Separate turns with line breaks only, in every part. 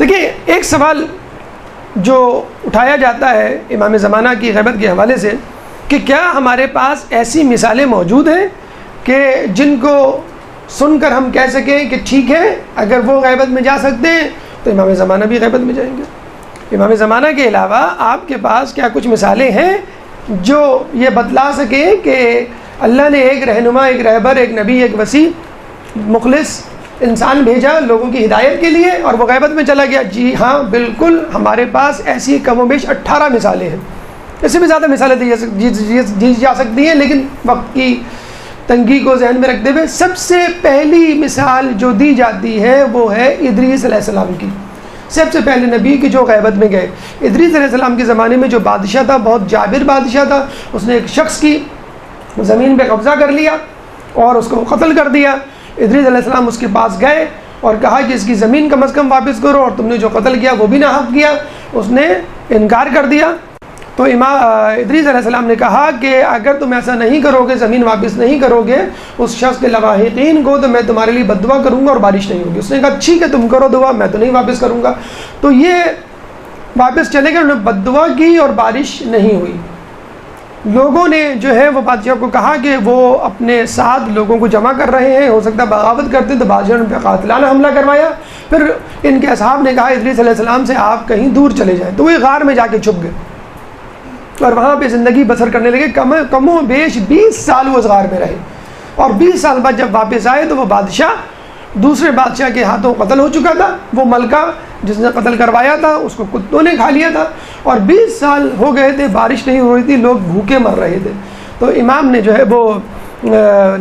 دیکھیں ایک سوال جو اٹھایا جاتا ہے امام زمانہ کی غیبت کے حوالے سے کہ کیا ہمارے پاس ایسی مثالیں موجود ہیں کہ جن کو سن کر ہم کہہ سکیں کہ ٹھیک ہے اگر وہ غیبت میں جا سکتے ہیں تو امام زمانہ بھی غیبت میں جائیں گے. امام زمانہ کے علاوہ آپ کے پاس کیا کچھ مثالیں ہیں جو یہ بتلا سکیں کہ اللہ نے ایک رہنما، ایک رہبر، ایک نبی، ایک وسیع مخلص انسان بھیجا لوگوں کی ہدایت کے لیے اور وہ غیبت میں چلا گیا؟ جی ہاں بالکل، ہمارے پاس ایسی کم و بیش 18 مثالیں ہیں. اس سے بھی زیادہ مثالیں دی جا سکتی ہیں، لیکن وقت کی تنگی کو ذہن میں رکھتے ہوئے سب سے پہلی مثال جو دی جاتی ہے وہ ہے ادریس علیہ السلام کی. سب سے پہلے نبی کی جو غیبت میں گئے. ادریس علیہ السلام کے زمانے میں جو بادشاہ تھا، بہت جابر بادشاہ تھا، اس نے ایک شخص کی زمین پہ قبضہ کر لیا اور اس کو قتل کر دیا. ادریس علیہ السلام اس کے پاس گئے اور کہا کہ اس کی زمین کم از کم واپس کرو، اور تم نے جو قتل کیا وہ بھی ناحق کیا. اس نے انکار کر دیا. تو ادریس علیہ السلام نے کہا کہ اگر تم ایسا نہیں کرو گے، زمین واپس نہیں کرو گے اس شخص کے لواحقین کو، تو میں تمہارے لیے بد دعا کروں گا اور بارش نہیں ہوگی. اس نے کہا ٹھیک ہے تم کرو دعا، میں تو نہیں واپس کروں گا. تو یہ واپس چلے گئے، انہوں نے بد دعا کی اور بارش نہیں ہوئی. لوگوں نے جو ہے وہ بادشاہ کو کہا کہ وہ اپنے ساتھ لوگوں کو جمع کر رہے ہیں، ہو سکتا ہے بغاوت کرتے ہیں، تو بادشاہ نے ان پہ قاتلانہ حملہ کروایا. پھر ان کے اصحاب نے کہا ادریس علیہ السلام سے آپ کہیں دور چلے جائیں. تو وہ غار میں جا کے چھپ گئے اور وہاں پہ زندگی بسر کرنے لگے. کم و بیش 20 سال وہ اس غار میں رہے، اور 20 سال بعد جب واپس آئے تو وہ بادشاہ دوسرے بادشاہ کے ہاتھوں قتل ہو چکا تھا. وہ ملکہ جس نے قتل کروایا تھا اس کو کتوں نے کھا لیا تھا، اور 20 سال ہو گئے تھے، بارش نہیں ہو رہی تھی، لوگ بھوکے مر رہے تھے. تو امام نے جو ہے وہ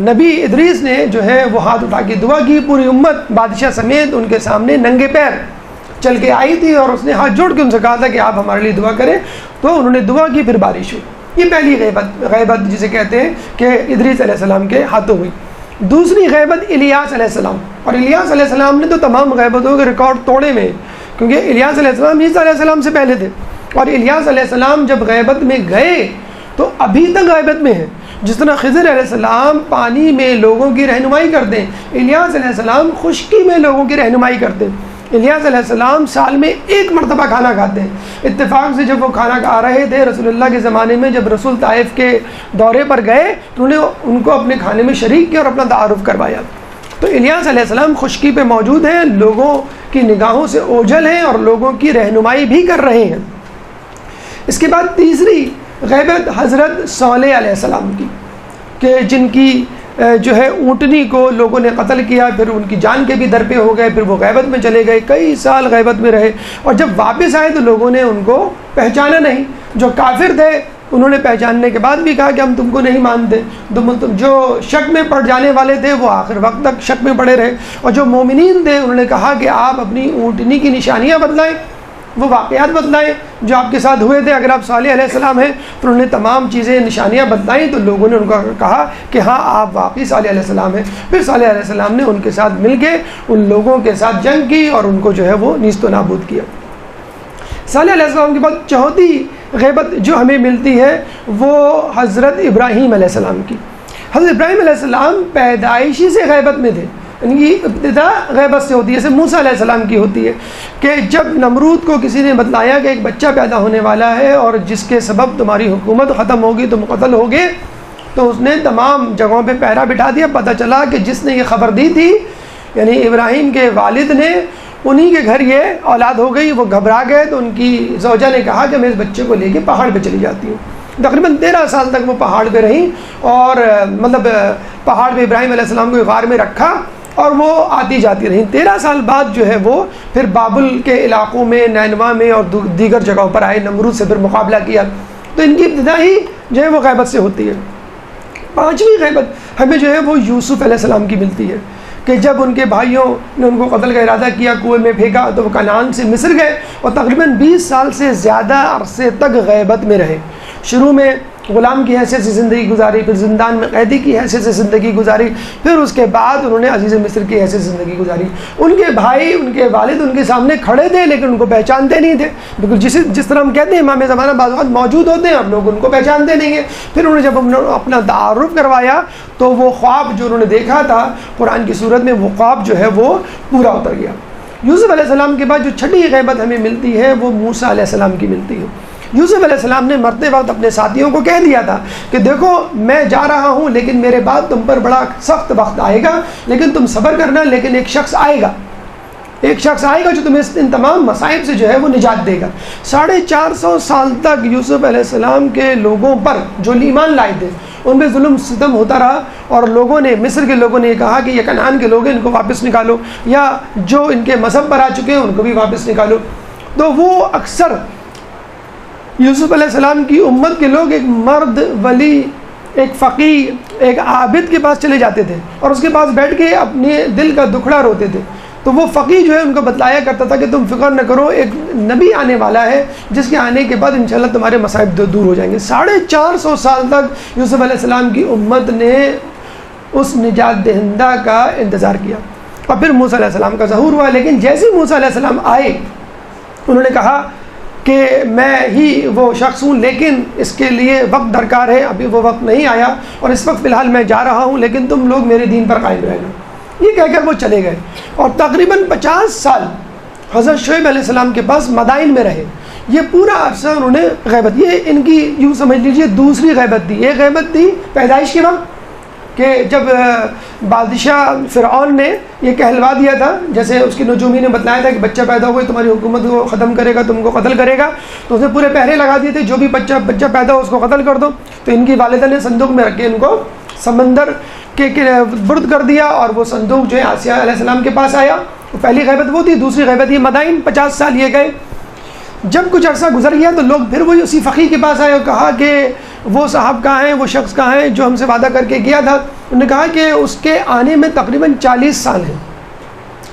نبی ادریس نے جو ہے وہ ہاتھ اٹھا کے دعا کی. پوری امت بادشاہ سمیت ان کے سامنے ننگے پیر چل کے آئی تھی، اور اس نے ہاتھ جوڑ کے ان سے کہا تھا کہ آپ ہمارے لیے دعا کریں. تو انہوں نے دعا کی، پھر بارش ہوئی. یہ پہلی غیبت جسے کہتے ہیں کہ ادریس علیہ السلام کے ہاتھوں ہوئی. دوسری غیبت الیاس علیہ السلام. اور الیاس علیہ السلام نے تو تمام غیبتوں کے ریکارڈ توڑے میں، کیونکہ الیاس علیہ السلام عیسیٰ علیہ السلام سے پہلے تھے. اور الیاس علیہ السلام جب غیبت میں گئے تو ابھی تک غیبت میں ہیں. جس طرح خضر علیہ السلام پانی میں لوگوں کی رہنمائی کرتے ہیں، الیاس علیہ السلام خشکی میں لوگوں کی رہنمائی کرتے ہیں. الیاس علیہ السلام سال میں 1 مرتبہ کھانا کھاتے ہیں. اتفاق سے جب وہ کھانا کھا رہے تھے رسول اللہ کے زمانے میں، جب رسول طائف کے دورے پر گئے تو انہوں نے ان کو اپنے کھانے میں شریک کیا اور اپنا تعارف کروایا. تو الیاس علیہ السلام خشکی پہ موجود ہیں، لوگوں کی نگاہوں سے اوجھل ہیں اور لوگوں کی رہنمائی بھی کر رہے ہیں. اس کے بعد تیسری غیبت حضرت صالح علیہ السلام کی، کہ جن کی جو ہے اونٹنی کو لوگوں نے قتل کیا، پھر ان کی جان کے بھی در پہ ہو گئے، پھر وہ غیبت میں چلے گئے، کئی سال غیبت میں رہے، اور جب واپس آئے تو لوگوں نے ان کو پہچانا نہیں. جو کافر تھے انہوں نے پہچاننے کے بعد بھی کہا کہ ہم تم کو نہیں مانتے. جو شک میں پڑ جانے والے تھے وہ آخر وقت تک شک میں پڑے رہے، اور جو مومنین تھے انہوں نے کہا کہ آپ اپنی اونٹنی کی نشانیاں بدلائیں، وہ واقعات بدلائیں جو آپ کے ساتھ ہوئے تھے. اگر آپ صالح علیہ السلام ہیں تو انہوں نے تمام چیزیں نشانیاں بدلائیں، تو لوگوں نے ان کو کہا کہ ہاں آپ واقعی صالح علیہ السلام ہیں. پھر صالح علیہ السلام نے ان کے ساتھ مل کے ان لوگوں کے ساتھ جنگ کی اور ان کو جو ہے وہ نیست و نابود کیا. صالح علیہ السلام کے بعد چوتھی غیبت جو ہمیں ملتی ہے وہ حضرت ابراہیم علیہ السلام کی. حضرت ابراہیم علیہ السلام پیدائشی سے غیبت میں تھے. ان کی ابتدا غیبت سے ہوتی ہے، جیسے موسیٰ علیہ السلام کی ہوتی ہے کہ جب نمرود کو کسی نے بتلایا کہ ایک بچہ پیدا ہونے والا ہے اور جس کے سبب تمہاری حکومت ختم ہوگی، تم قتل ہوگے، تو اس نے تمام جگہوں پہ پہرا بٹھا دیا. پتہ چلا کہ جس نے یہ خبر دی تھی یعنی ابراہیم کے والد نے، انہی کے گھر یہ اولاد ہو گئی. وہ گھبرا گئے تو ان کی زوجہ نے کہا کہ میں اس بچے کو لے کے پہاڑ پہ چلی جاتی ہوں. تقریباً 13 سال تک وہ پہاڑ پہ رہیں، اور پہاڑ پہ ابراہیم علیہ السلام کو غار میں رکھا اور وہ آتی جاتی رہیں. 13 سال بعد جو ہے وہ پھر بابل کے علاقوں میں، نینوا میں اور دیگر جگہوں پر آئے، نمرود سے پھر مقابلہ کیا. تو ان کی ابتدا ہی جو ہے وہ غیبت سے ہوتی ہے. پانچویں غیبت ہمیں جو ہے وہ یوسف علیہ السلام کی ملتی ہے کہ جب ان کے بھائیوں نے ان کو قتل کا ارادہ کیا، کنویں میں پھینکا، تو وہ کنعان سے مصر گئے اور تقریباً 20 سال سے زیادہ عرصے تک غیبت میں رہے. شروع میں غلام کی حیثیت سے زندگی گزاری، پھر زندان میں قیدی کی حیثیت سے زندگی گزاری، پھر اس کے بعد انہوں نے عزیز مصر کی حیثیت سے زندگی گزاری. ان کے بھائی، ان کے والد ان کے سامنے کھڑے تھے لیکن ان کو پہچانتے نہیں تھے. بالکل جس طرح ہم کہتے ہیں امام زمانہ بعض اوقات موجود ہوتے ہیں اور لوگ ان کو پہچانتے نہیں ہیں. پھر انہوں نے جب اپنا تعارف کروایا تو وہ خواب جو انہوں نے دیکھا تھا قرآن کی صورت میں، وہ خواب جو ہے وہ پورا اتر گیا. یوسف علیہ السلام کے بعد جو چھٹی غیبت ہمیں ملتی ہے وہ موسیٰ علیہ السلام کی ملتی ہے۔ یوسف علیہ السلام نے مرتے وقت اپنے ساتھیوں کو کہہ دیا تھا کہ دیکھو میں جا رہا ہوں لیکن میرے بعد تم پر بڑا سخت وقت آئے گا، لیکن تم صبر کرنا، لیکن ایک شخص آئے گا جو تمہیں ان تمام مصائب سے جو ہے وہ نجات دے گا۔ 450 سال تک یوسف علیہ السلام کے لوگوں پر جو ایمان لائے تھے ان پہ ظلم ستم ہوتا رہا، اور لوگوں نے، مصر کے لوگوں نے یہ کہا کہ یہ کنعان کے لوگ ہیں، ان کو واپس نکالو، یا جو ان کے مذہب پر آ چکے ہیں ان کو بھی واپس نکالو۔ تو وہ اکثر یوسف علیہ السلام کی امت کے لوگ ایک مرد ولی، ایک فقیہ، ایک عابد کے پاس چلے جاتے تھے اور اس کے پاس بیٹھ کے اپنے دل کا دکھڑا روتے تھے۔ تو وہ فقیہ جو ہے ان کو بتلایا کرتا تھا کہ تم فکر نہ کرو، ایک نبی آنے والا ہے جس کے آنے کے بعد انشاءاللہ تمہارے مصائب دور ہو جائیں گے۔ 450 سال تک یوسف علیہ السلام کی امت نے اس نجات دہندہ کا انتظار کیا، اور پھر موسیٰ علیہ السلام کا ظہور ہوا۔ لیکن جیسے موسیٰ علیہ السلام آئے انہوں نے کہا کہ میں ہی وہ شخص ہوں، لیکن اس کے لیے وقت درکار ہے، ابھی وہ وقت نہیں آیا، اور اس وقت فی الحال میں جا رہا ہوں، لیکن تم لوگ میرے دین پر قائم رہنا۔ یہ کہہ کر وہ چلے گئے، اور تقریباً 50 سال حضرت شعیب علیہ السلام کے پاس مدائن میں رہے۔ یہ پورا عرصہ انہوں نے غیبت، یہ ان کی یوں سمجھ لیجیے دوسری غیبت تھی۔ ایک غیبت تھی پیدائش کے وقت کہ جب بادشاہ فرعون نے یہ کہلوا دیا تھا، جیسے اس کی نجومی نے بتلایا تھا کہ بچہ پیدا ہوئے تمہاری حکومت کو ختم کرے گا، تم کو قتل کرے گا، تو اس نے پورے پہرے لگا دیے تھے، جو بھی بچہ پیدا ہو اس کو قتل کر دو۔ تو ان کی والدہ نے صندوق میں رکھ کے ان کو سمندر کے برد کر دیا، اور وہ صندوق جو ہے آسیہ علیہ السلام کے پاس آیا۔ پہلی غیبت وہ تھی، دوسری غیبت یہ مدائن۔ 50 سال یہ گئے۔ جب کچھ عرصہ گزر گیا تو لوگ پھر وہی اسی فقیہ کے پاس آئے اور کہا کہ وہ صاحب کہاں ہیں، وہ شخص کہاں ہیں جو ہم سے وعدہ کر کے گیا تھا؟ انہوں نے کہا کہ اس کے آنے میں تقریباً 40 سال ہیں،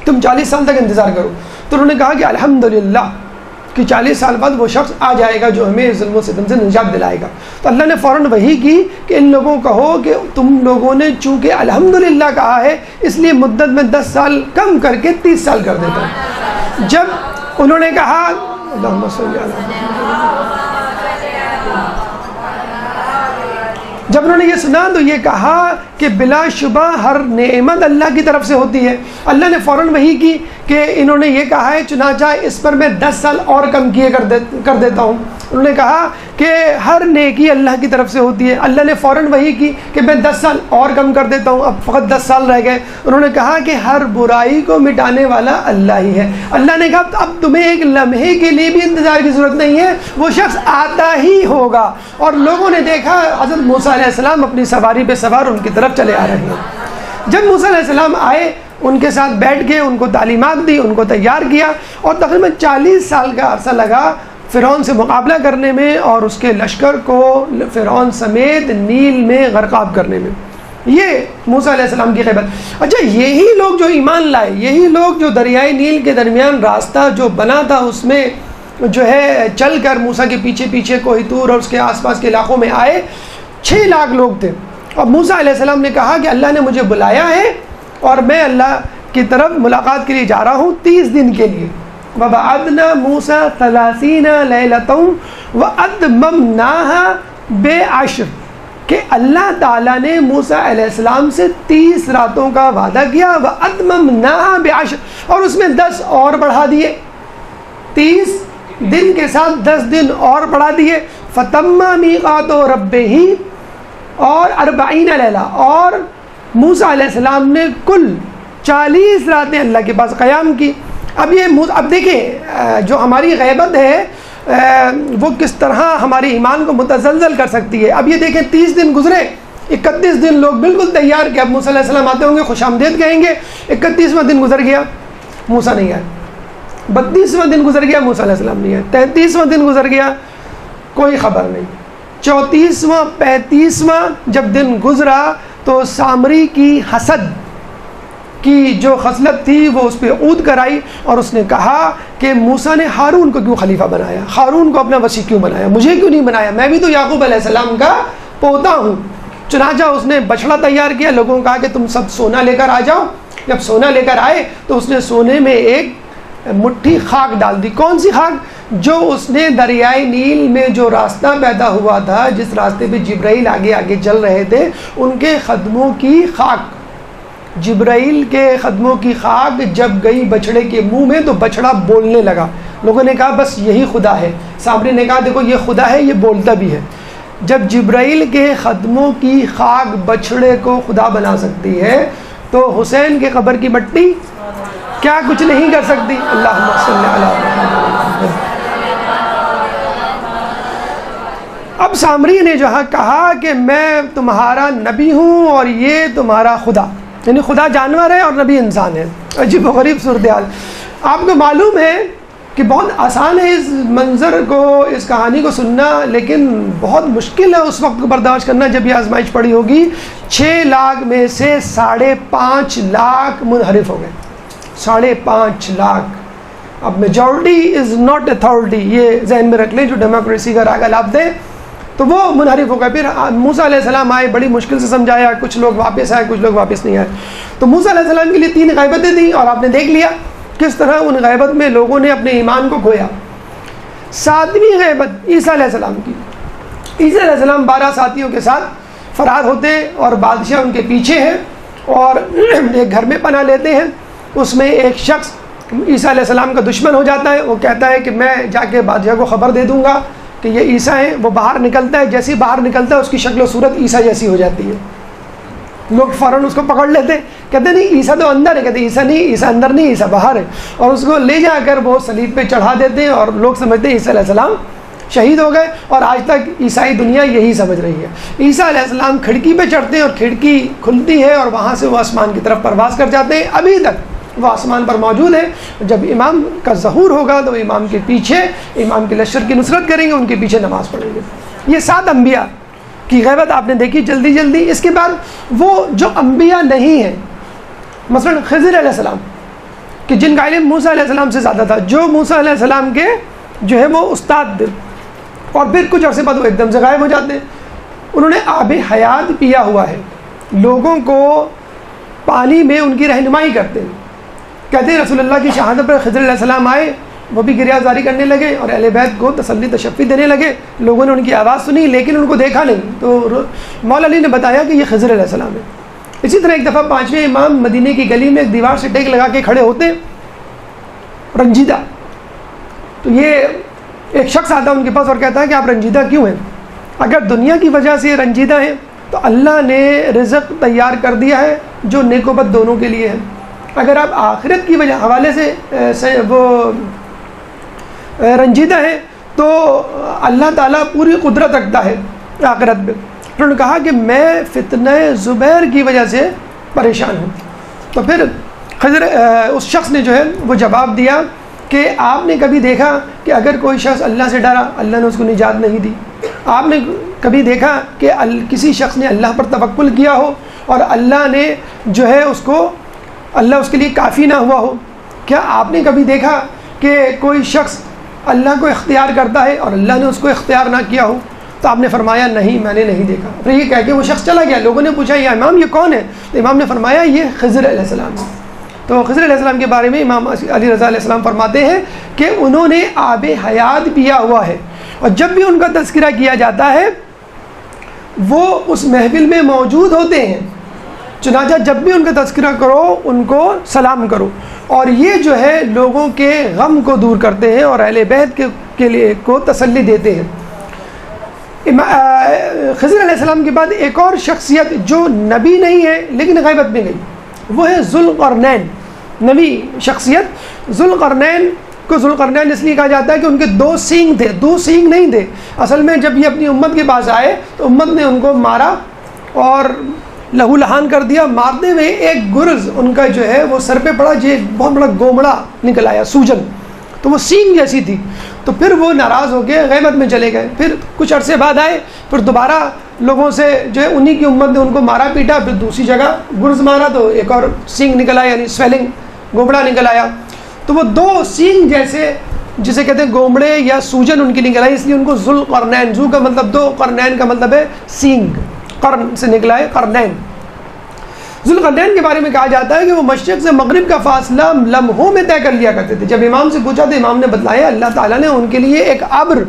تم 40 سال تک انتظار کرو۔ تو انہوں نے کہا کہ الحمدللہ کہ 40 سال بعد وہ شخص آ جائے گا جو ہمیں ظلم و ستم سے نجات دلائے گا۔ تو اللہ نے فوراً وحی کی کہ ان لوگوں کو کہو کہ تم لوگوں نے چونکہ الحمدللہ کہا ہے اس لیے مدت میں 10 سال کم کر کے 30 سال کر دیتا ہوں۔ جب انہوں نے کہا اللہم صلی علی، جب انہوں نے یہ سنا تو یہ کہا کہ بلا شبہ ہر نعمت اللہ کی طرف سے ہوتی ہے۔ اللہ نے فوراً وحی کی کہ انہوں نے یہ کہا ہے، چنانچہ اس پر میں 10 سال اور کم کیے کر دیتا ہوں۔ انہوں نے کہا کہ ہر نیکی اللہ کی طرف سے ہوتی ہے۔ اللہ نے فوراً وحی کی کہ میں 10 سال اور کم کر دیتا ہوں، اب فقط 10 سال رہ گئے۔ انہوں نے کہا کہ ہر برائی کو مٹانے والا اللہ ہی ہے۔ اللہ نے کہا اب تمہیں ایک لمحے کے لیے بھی انتظار کی ضرورت نہیں ہے، وہ شخص آتا ہی ہوگا۔ اور لوگوں نے دیکھا حضرت موسیٰ علیہ السلام اپنی سواری پہ سوار ان کی طرف چلے آ رہے ہیں۔ جب موسیٰ علیہ السلام آئے ان کے ساتھ بیٹھ کے ان کو تعلیمات دی، ان کو تیار کیا، اور تقریباً 40 سال کا عرصہ لگا فرعون سے مقابلہ کرنے میں اور اس کے لشکر کو فرعون سمیت نیل میں غرقاب کرنے میں۔ یہ موسیٰ علیہ السلام کی غیبت۔ اچھا، یہی لوگ جو ایمان لائے، یہی لوگ جو دریائے نیل کے درمیان راستہ جو بنا تھا اس میں جو ہے چل کر موسیٰ کے پیچھے پیچھے کوہ طور اور اس کے آس پاس کے علاقوں میں آئے، 6 لاکھ لوگ تھے۔ اور موسیٰ علیہ السلام نے کہا کہ اللہ نے مجھے بلایا ہے اور میں اللہ کی طرف ملاقات کے لیے جا رہا ہوں 30 دن کے لیے۔ وَبَعَثْنَا مُوسَىٰ 30 لَيْلَةً وَأَتْمَمْنَاهَا بِعَشْرٍ، کہ اللہ تعالیٰ نے موسیٰ علیہ السلام سے 30 راتوں کا وعدہ کیا، وَأَتْمَمْنَاهَا بِعَشْرٍ، اور اس میں 10 اور بڑھا دیے، 30 دن کے ساتھ 10 دن اور بڑھا دیے۔ فَتَمَّ مِيقَاتُ رَبِّهِ، اور 40 لیلہ، اور موسیٰ علیہ السلام نے کل 40 راتیں اللہ کے پاس قیام کی۔ اب دیکھیں جو ہماری غیبت ہے وہ کس طرح ہمارے ایمان کو متزلزل کر سکتی ہے۔ اب یہ دیکھیں 30 دن گزرے، 31 دن لوگ بالکل تیار کہ اب موسیٰ علیہ السلام آتے ہوں گے، خوش آمدید کہیں گے۔ 31واں دن گزر گیا، موسیٰ نہیں آئے۔ 32واں دن گزر گیا، موسیٰ علیہ السلام نہیں آئے۔ 33واں دن گزر گیا، کوئی خبر نہیں۔ 34واں 35واں جب دن گزرا تو سامری کی حسد کی جو خصلت تھی وہ اس پہ عود کرائی، اور اس نے کہا کہ موسیٰ نے ہارون کو کیوں خلیفہ بنایا، ہارون کو اپنا وصی کیوں بنایا، مجھے کیوں نہیں بنایا، میں بھی تو یعقوب علیہ السلام کا پوتا ہوں۔ چنانچہ اس نے بچڑا تیار کیا، لوگوں کو کہا کہ تم سب سونا لے کر آ جاؤ۔ جب سونا لے کر آئے تو اس نے سونے میں ایک مٹھی خاک ڈال دی۔ کون سی خاک؟ جو اس نے دریائے نیل میں جو راستہ پیدا ہوا تھا، جس راستے پہ جبرائیل آگے آگے چل رہے تھے، ان کے قدموں کی خاک، جبرائیل کے قدموں کی خاک جب گئی بچڑے کے منہ میں تو بچڑا بولنے لگا. لوگوں نے کہا بس یہی خدا ہے. سامری نے کہا دیکھو یہ خدا ہے, یہ بولتا بھی ہے. جب جبرائیل کے قدموں کی خاک بچڑے کو خدا بنا سکتی ہے تو حسین کے قبر کی مٹی کیا کچھ نہیں کر سکتی. اللہم صلی علی محمد. اب سامری نے جو کہا کہ میں تمہارا نبی ہوں اور یہ تمہارا خدا, یعنی خدا جانور ہے اور نبی انسان ہے. عجیب و غریب صورتحال. آپ کو معلوم ہے کہ بہت آسان ہے اس منظر کو, اس کہانی کو سننا, لیکن بہت مشکل ہے اس وقت کو برداشت کرنا جب یہ آزمائش پڑی ہوگی. 6 لاکھ میں سے 5.5 لاکھ منحرف ہو گئے. 5.5 لاکھ. اب میجورٹی از ناٹ اتھارٹی, یہ ذہن میں رکھ لیں جو ڈیموکریسی کا راگ الاپ دے. تو وہ منحرف ہو گئے. پھر موسیٰ علیہ السلام آئے, بڑی مشکل سے سمجھایا, کچھ لوگ واپس آئے, کچھ لوگ واپس نہیں آئے. تو موسیٰ علیہ السلام کے لیے 3 غیبتیں تھیں اور آپ نے دیکھ لیا کس طرح ان غیبت میں لوگوں نے اپنے ایمان کو کھویا. 7ویں غیبت عیسیٰ علیہ السلام کی. عیسیٰ علیہ السلام 12 ساتھیوں کے ساتھ فرار ہوتے ہیں اور بادشاہ ان کے پیچھے ہے اور ایک گھر میں پناہ لیتے ہیں. اس میں ایک شخص عیسیٰ علیہ السلام کا دشمن ہو جاتا ہے. وہ کہتا ہے کہ میں جا کے بادشاہ کو خبر دے دوں گا کہ یہ عیسیٰ ہیں. وہ باہر نکلتا ہے, جیسے ہی باہر نکلتا ہے اس کی شکل و صورت عیسیٰ جیسی ہو جاتی ہے. لوگ فوراً اس کو پکڑ لیتے, کہتے ہیں نہیں عیسیٰ تو اندر ہے. کہتے ہیں عیسیٰ نہیں, عیسیٰ اندر نہیں, عیسیٰ باہر ہے. اور اس کو لے جا کر وہ صلیب پہ چڑھا دیتے ہیں اور لوگ سمجھتے ہیں عیسیٰ علیہ السلام شہید ہو گئے. اور آج تک عیسائی دنیا یہی سمجھ رہی ہے. عیسیٰ علیہ السلام کھڑکی پہ چڑھتے ہیں اور کھڑکی کھلتی ہے اور وہاں سے وہ آسمان کی طرف پرواز کر جاتے ہیں. ابھی تک وہ آسمان پر موجود ہے. جب امام کا ظہور ہوگا تو امام کے پیچھے امام کے لشکر کی نصرت کریں گے, ان کے پیچھے نماز پڑھیں گے. یہ 7 انبیاء کی غیبت آپ نے دیکھی جلدی جلدی. اس کے بعد وہ جو انبیاء نہیں ہیں, مثلا خضر علیہ السلام کہ جن کا علم موسیٰ علیہ السلام سے زیادہ تھا, جو موسیٰ علیہ السلام کے جو ہے وہ استاد تھے, اور پھر کچھ عرصے بعد وہ ایک دم سے غائب ہو جاتے ہیں. انہوں نے آب حیات پیا ہوا ہے, لوگوں کو پانی میں ان کی رہنمائی کرتے ہیں. کہتے ہیں رسول اللہ کی شہادت پر خضر علیہ السلام آئے, وہ بھی گریہ زاری کرنے لگے اور اہل بیت کو تسلی تشفی دینے لگے. لوگوں نے ان کی آواز سنی لیکن ان کو دیکھا نہیں. تو مولا علی نے بتایا کہ یہ خضر علیہ السلام ہے. اسی طرح ایک دفعہ 5ویں امام مدینے کی گلی میں ایک دیوار سے ٹیک لگا کے کھڑے ہوتے, رنجیدہ. تو یہ ایک شخص آتا ہے ان کے پاس اور کہتا ہے کہ آپ رنجیدہ کیوں ہیں؟ اگر دنیا کی وجہ سے رنجیدہ ہیں تو اللہ نے رزق تیار کر دیا ہے جو نیک و بد دونوں کے لیے ہے. اگر آپ آخرت کی وجہ حوالے سے وہ رنجیدہ ہیں تو اللہ تعالیٰ پوری قدرت رکھتا ہے آخرت میں. انہوں نے کہا کہ میں فتنہ زبیر کی وجہ سے پریشان ہوں. تو پھر خضر اس شخص نے جو ہے وہ جواب دیا کہ آپ نے کبھی دیکھا کہ اگر کوئی شخص اللہ سے ڈرا اللہ نے اس کو نجات نہیں دی؟ آپ نے کبھی دیکھا کہ کسی شخص نے اللہ پر توکل کیا ہو اور اللہ نے جو ہے اللہ اس کے لیے کافی نہ ہوا ہو؟ کیا آپ نے کبھی دیکھا کہ کوئی شخص اللہ کو اختیار کرتا ہے اور اللہ نے اس کو اختیار نہ کیا ہو؟ تو آپ نے فرمایا نہیں, میں نے نہیں دیکھا. پھر یہ کہہ کے وہ شخص چلا گیا. لوگوں نے پوچھا یا امام یہ کون ہے؟ تو امام نے فرمایا یہ خضر علیہ السلام ہے. تو خضر علیہ السلام کے بارے میں امام علی رضا علیہ السلام فرماتے ہیں کہ انہوں نے آب حیات پیا ہوا ہے, اور جب بھی ان کا تذکرہ کیا جاتا ہے وہ اس محفل میں موجود ہوتے ہیں. چنانچہ جب بھی ان کا تذکرہ کرو ان کو سلام کرو, اور یہ جو ہے لوگوں کے غم کو دور کرتے ہیں اور اہل بیت کے لیے کو تسلی دیتے ہیں. خضر علیہ السلام کے بعد ایک اور شخصیت جو نبی نہیں ہے لیکن غیبت میں گئی, وہ ہے ذوالقرنین. نبی شخصیت ذوالقرنین کو ذوالقرنین اس لیے کہا جاتا ہے کہ ان کے 2 سینگ تھے. 2 سینگ نہیں تھے اصل میں. جب یہ اپنی امت کے پاس آئے تو امت نے ان کو مارا اور لہو لہان کر دیا. مارتے ہوئے ایک گرز ان کا جو ہے وہ سر پہ پڑا, جو ایک بہت بڑا گومڑا نکل آیا, سوجن, تو وہ سینگ جیسی تھی. تو پھر وہ ناراض ہو کے غیبت میں چلے گئے. پھر کچھ عرصے بعد آئے, پھر دوبارہ لوگوں سے جو ہے انہی کی امت نے ان کو مارا پیٹا. پھر دوسری جگہ گرز مارا تو ایک اور سینگ نکل آیا, یعنی سویلنگ, گومڑا نکل آیا. تو وہ 2 سینگ جیسے جسے کہتے ہیں گومڑے یا سوجن ان کی نکل آئی, اس لیے ان کو ذوالقرنین. ذو کا مطلب 2, قرنین کا مطلب ہے سینگ, قرن سے نکلا ہے قرنین. ذوالقرنین کے بارے میں کہا جاتا ہے کہ وہ مشرق سے مغرب کا فاصلہ لمحوں میں طے کر لیا کرتے تھے. جب امام سے پوچھا تو امام نے بتلایا اللہ تعالیٰ نے ان کے لیے ایک ابر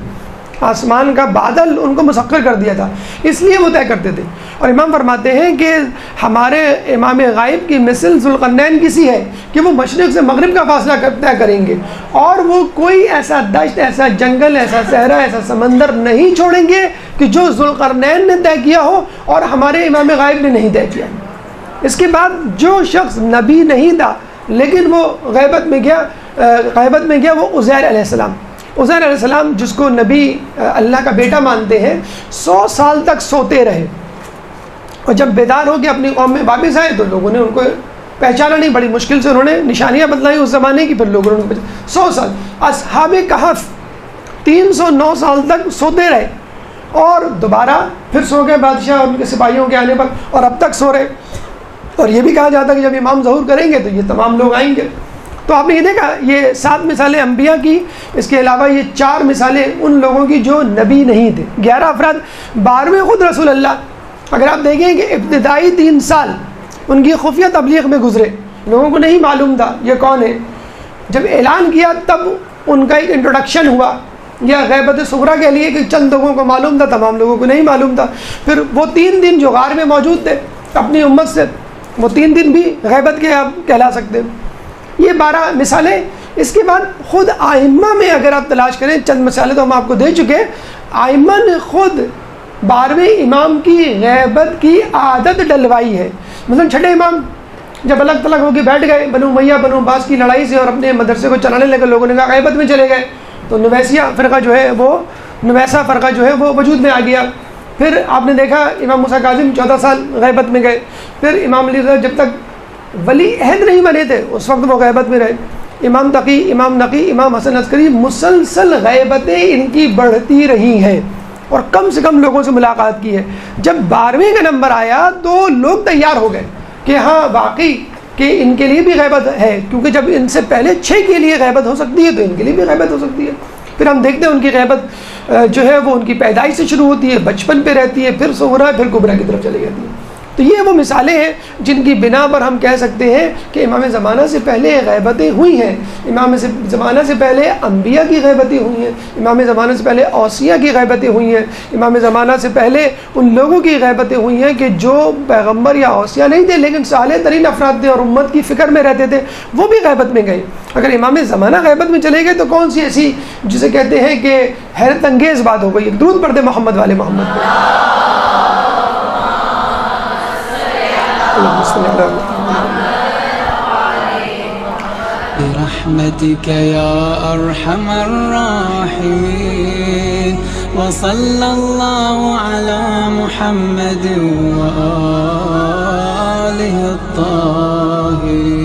آسمان کا بادل ان کو مسخر کر دیا تھا، اس لیے وہ طے کرتے تھے۔ اور امام فرماتے ہیں کہ ہمارے امام غائب کی مثل ذوالقرنین کسی ہے کہ وہ مشرق سے مغرب کا فاصلہ طے کریں گے، اور وہ کوئی ایسا دشت، ایسا جنگل، ایسا صحرا، ایسا سمندر نہیں چھوڑیں گے کہ جو ذوالقرنین نے طے کیا ہو اور ہمارے امام غائب نے نہیں طے کیا۔ اس کے بعد جو شخص نبی نہیں تھا لیکن وہ غیبت میں گیا وہ عزیر علیہ السلام۔ عزیر علیہ السلام جس کو نبی اللہ کا بیٹا مانتے ہیں، 100 سال تک سوتے رہے، اور جب بیدار ہو کے اپنی قوم میں واپس آئے تو لوگوں نے ان کو پہچانا نہیں، بڑی مشکل سے انہوں نے نشانیاں بتلائیں اس زمانے کی، پھر لوگوں نے 100 سال۔ اصحاب کہف 309 سال تک سوتے رہے، اور دوبارہ پھر سو گئے بادشاہ اور ان کے سپاہیوں کے آنے پر، اور اب تک سو رہے۔ اور یہ بھی کہا جاتا ہے کہ جب امام ظہور کریں گے تو یہ تمام لوگ آئیں گے۔ تو آپ نے یہ دیکھا، یہ 7 مثالیں انبیاء کی، اس کے علاوہ یہ 4 مثالیں ان لوگوں کی جو نبی نہیں تھے۔ 11 افراد، 12ویں خود رسول اللہ۔ اگر آپ دیکھیں کہ ابتدائی 3 سال ان کی خفیہ تبلیغ میں گزرے، لوگوں کو نہیں معلوم تھا یہ کون ہے۔ جب اعلان کیا تب ان کا ایک انٹروڈکشن ہوا، یا غیبت صغریٰ کے لیے کہ چند لوگوں کو معلوم تھا، تمام لوگوں کو نہیں معلوم تھا۔ پھر وہ 3 دن جو غار میں موجود تھے اپنی امت سے، وہ 3 دن بھی غیبت کے آپ کہلا سکتے ہیں۔ یہ 12 مثالیں۔ اس کے بعد خود آئمہ میں اگر آپ تلاش کریں، چند مثالیں تو ہم آپ کو دے چکے، آئمہ نے خود 12ویں امام کی غیبت کی عادت ڈلوائی ہے۔ مثلا 6ٹھے امام جب الگ تلگ ہو کے بیٹھ گئے بنو امیہ بنو عباس کی لڑائی سے، اور اپنے مدرسے کو چلانے لگے، لوگوں نے کہا غیبت میں چلے گئے، تو نویسیہ فرقہ جو ہے وہ نویسہ فرقہ جو ہے وہ وجود میں آ گیا۔ پھر آپ نے دیکھا امام موسیٰ کاظم 14 سال غیبت میں گئے۔ پھر امام علی رضا جب تک ولی عہد نہیں بنے تھے اس وقت وہ غیبت میں رہے۔ امام تقی، امام نقی، امام حسن عسکری، مسلسل غیبتیں ان کی بڑھتی رہی ہیں، اور کم سے کم لوگوں سے ملاقات کی ہے۔ جب 12ویں کا نمبر آیا تو لوگ تیار ہو گئے کہ ہاں واقعی کہ ان کے لیے بھی غیبت ہے، کیونکہ جب ان سے پہلے 6 کے لیے غیبت ہو سکتی ہے تو ان کے لیے بھی غیبت ہو سکتی ہے۔ پھر ہم دیکھتے ہیں ان کی غیبت جو ہے وہ ان کی پیدائش سے شروع ہوتی ہے، بچپن پہ رہتی ہے، پھر صغریٰ، پھر کبریٰ کی طرف چلی جاتی ہے۔ تو یہ وہ مثالیں ہیں جن کی بنا پر ہم کہہ سکتے ہیں کہ امام زمانہ سے پہلے غیبتیں ہوئی ہیں، امام زمانہ سے پہلے انبیاء کی غیبتیں ہوئی ہیں، امام زمانہ سے پہلے اوصیاء کی غیبتیں ہوئی ہیں، امام زمانہ سے پہلے ان لوگوں کی غیبتیں ہوئی ہیں کہ جو پیغمبر یا اوصیاء نہیں تھے لیکن صالح ترین افراد تھے اور امت کی فکر میں رہتے تھے، وہ بھی غیبت میں گئے۔ اگر امام زمانہ غیبت میں چلے گئے تو کون سی ایسی جسے کہتے ہیں کہ حیرت انگیز بات ہو گئی۔ درود پڑھتے محمد والے محمد پہ۔
برحمتك يا أرحم الراحمين وصلى الله على محمد وآله الطاهرين.